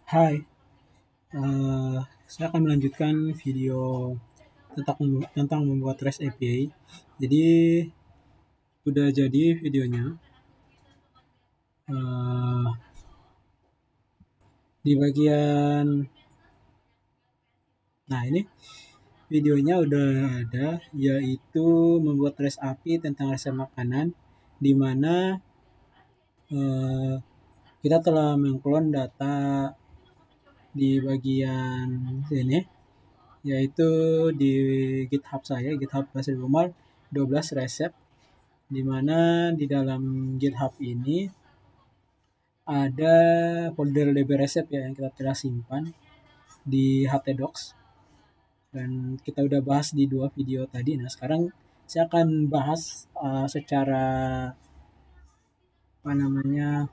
Hai, saya akan melanjutkan video tentang membuat REST API. Jadi udah jadi videonya. Eh, di bagian, nah ini videonya udah ada, yaitu membuat REST API tentang resep makanan, di mana eh, kita telah mengklon data di bagian sini, yaitu di GitHub saya, GitHub Basri Umar 12 resep, di mana di dalam GitHub ini ada folder DB resep ya yang kita telah simpan di htdocs, dan kita udah bahas di dua video tadi. Nah sekarang saya akan bahas secara apa namanya,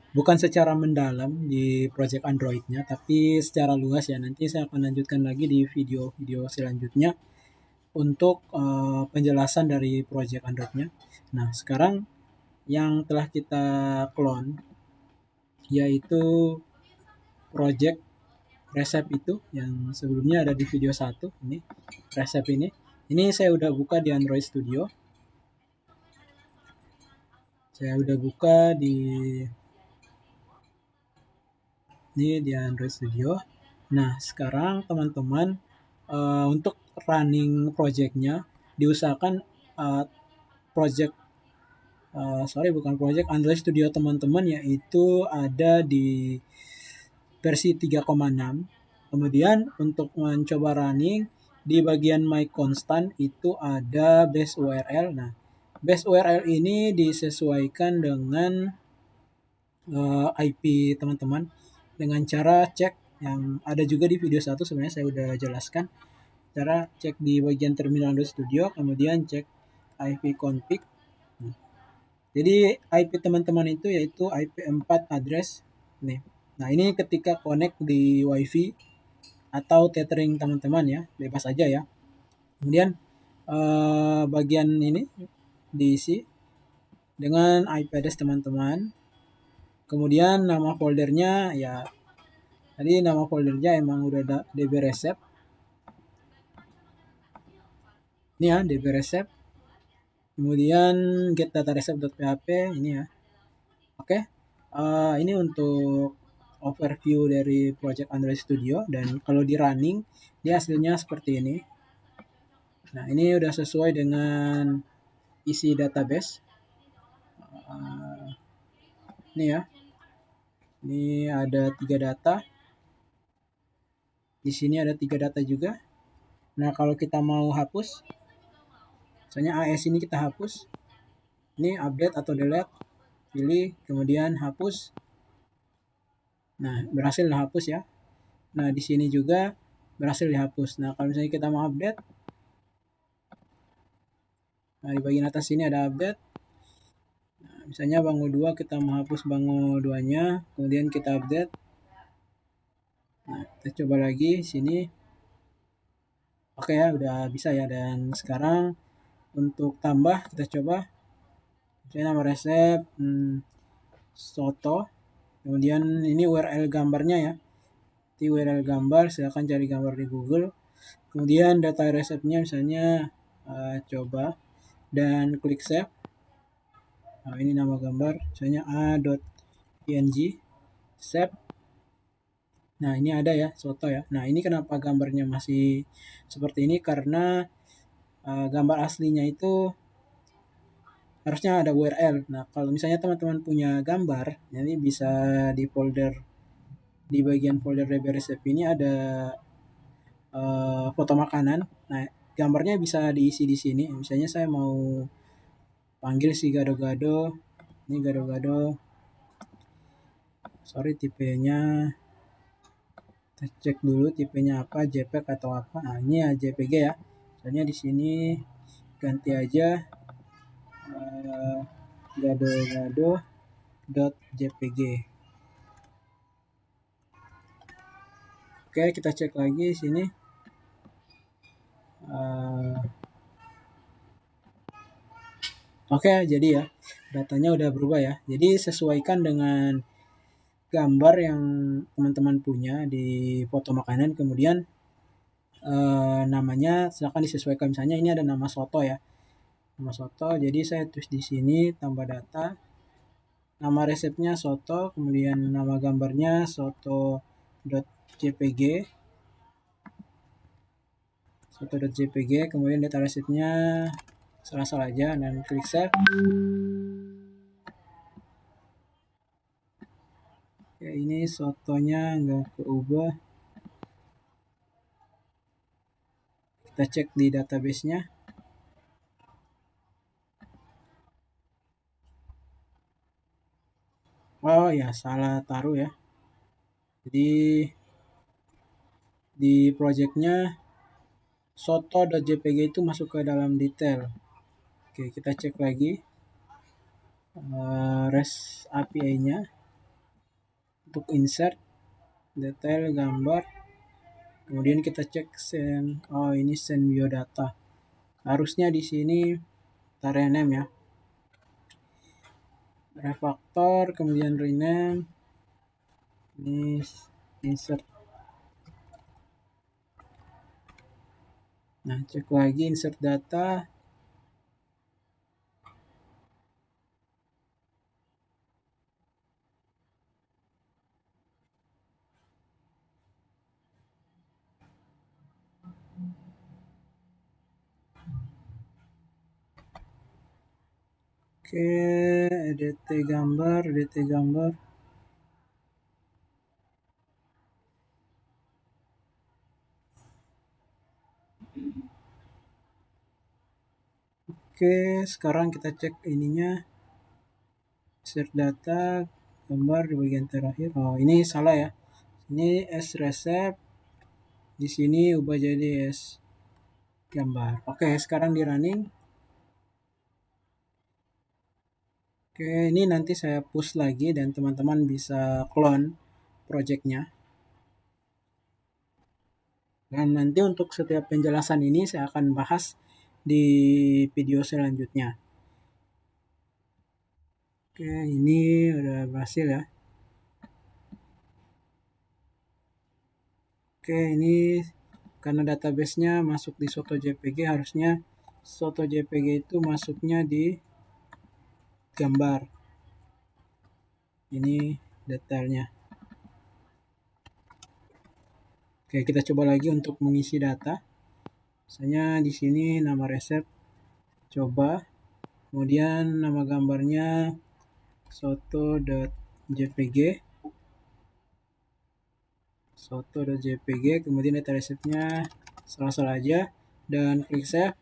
bukan secara mendalam di project Androidnya, tapi secara luas ya. Nanti saya akan lanjutkan lagi di video-video selanjutnya untuk penjelasan dari project Androidnya. Nah sekarang yang telah kita clone yaitu project resep itu yang sebelumnya ada di video 1. Ini resep ini saya udah buka di Android Studio. Saya udah buka di Android Studio. Nah sekarang teman-teman, untuk running projectnya diusahakan project sorry bukan project Android Studio teman-teman, yaitu ada di versi 3,6. Kemudian untuk mencoba running di bagian my constant itu ada base URL. Nah, base URL ini disesuaikan dengan IP teman-teman dengan cara cek yang ada juga di video 1. Sebenarnya saya udah jelaskan cara cek di bagian terminal Studio, kemudian cek IP config. Jadi IP teman-teman itu yaitu IP4 address nih. Nah, ini ketika connect di WiFi atau tethering teman-teman ya, bebas aja ya. Kemudian bagian ini diisi dengan IP address teman-teman. Kemudian nama foldernya ya, tadi nama foldernya emang udah ada DB resep. Ini ya DB resep. Kemudian get data resep.php ini ya. Oke. Ini untuk overview dari project Android Studio, dan kalau di running dia hasilnya seperti ini. Nah, ini udah sesuai dengan isi database. Ini ya. Ini ada 3 data. Di sini ada 3 data juga. Nah, kalau kita mau hapus, misalnya AS ini kita hapus. Ini update atau delete, pilih, kemudian hapus. Nah, berhasil dihapus ya. Nah, di sini juga berhasil dihapus. Nah, kalau misalnya kita mau update, nah di bagian atas sini ada update. Nah, misalnya bango 2 kita mau hapus bango 2-nya, kemudian kita update. Nah, kita coba lagi sini. Oke ya, udah bisa ya. Dan sekarang untuk tambah kita coba. Misalnya nama resep soto. Kemudian ini URL gambarnya ya. Di URL gambar, silakan cari gambar di Google. Kemudian data resepnya misalnya coba, dan klik save. Nah, ini nama gambar, misalnya a.png, save. Nah, ini ada ya, soto ya. Nah, ini kenapa gambarnya masih seperti ini? Karena gambar aslinya itu harusnya ada URL. Nah, kalau misalnya teman-teman punya gambar, jadi bisa di folder, di bagian folder DB resep ini ada foto makanan. Nah, gambarnya bisa diisi di sini. Misalnya saya mau panggil si gado-gado. Ini gado-gado. Sorry, tipenya. Kita cek dulu tipenya apa, JPEG atau apa. Nah, ini ya JPG ya. Misalnya di sini ganti aja gado-gado.jpg. Oke, kita cek lagi di sini. Oke, jadi ya datanya udah berubah ya. Jadi sesuaikan dengan gambar yang teman-teman punya di foto makanan, kemudian namanya silakan disesuaikan. Misalnya ini ada nama soto ya, nama soto. Jadi saya tulis di sini tambah data, nama resepnya soto, kemudian nama gambarnya soto.jpg, soto.jpg, kemudian data resepnya salah aja dan klik save. Ya, ini sotonya nggak keubah. Kita cek di database-nya. Oh ya, salah taruh ya. Jadi di projectnya soto.jpg itu masuk ke dalam detail. Oke, kita cek lagi REST API-nya untuk insert detail gambar. Kemudian kita cek send. Oh, ini send biodata. Harusnya di sini rename ya. Refactor, kemudian rename. Ini insert. Nah, cek lagi insert data. Oke, edt gambar. Oke, sekarang kita cek ininya. Insert data, gambar di bagian terakhir. Oh, ini salah ya. Ini S resep. Di sini ubah jadi S gambar. Oke, sekarang di running. Oke, ini nanti saya push lagi dan teman-teman bisa clone projectnya. Dan nanti untuk setiap penjelasan ini saya akan bahas di video selanjutnya. Oke, ini udah berhasil ya. Oke, ini karena database-nya masuk di soto JPG, harusnya soto JPG itu masuknya di gambar. Ini detailnya. Oke, kita coba lagi untuk mengisi data. Misalnya di sini nama resep, coba. Kemudian nama gambarnya soto.jpg. Soto.jpg, kemudian data resepnya salah aja dan klik save.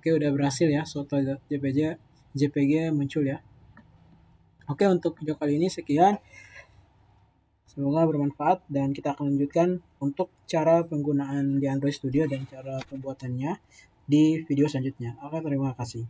Oke, udah berhasil ya, soto.jpg muncul ya. Oke, untuk video kali ini sekian. Semoga bermanfaat dan kita akan lanjutkan untuk cara penggunaan di Android Studio dan cara pembuatannya di video selanjutnya. Oke, terima kasih.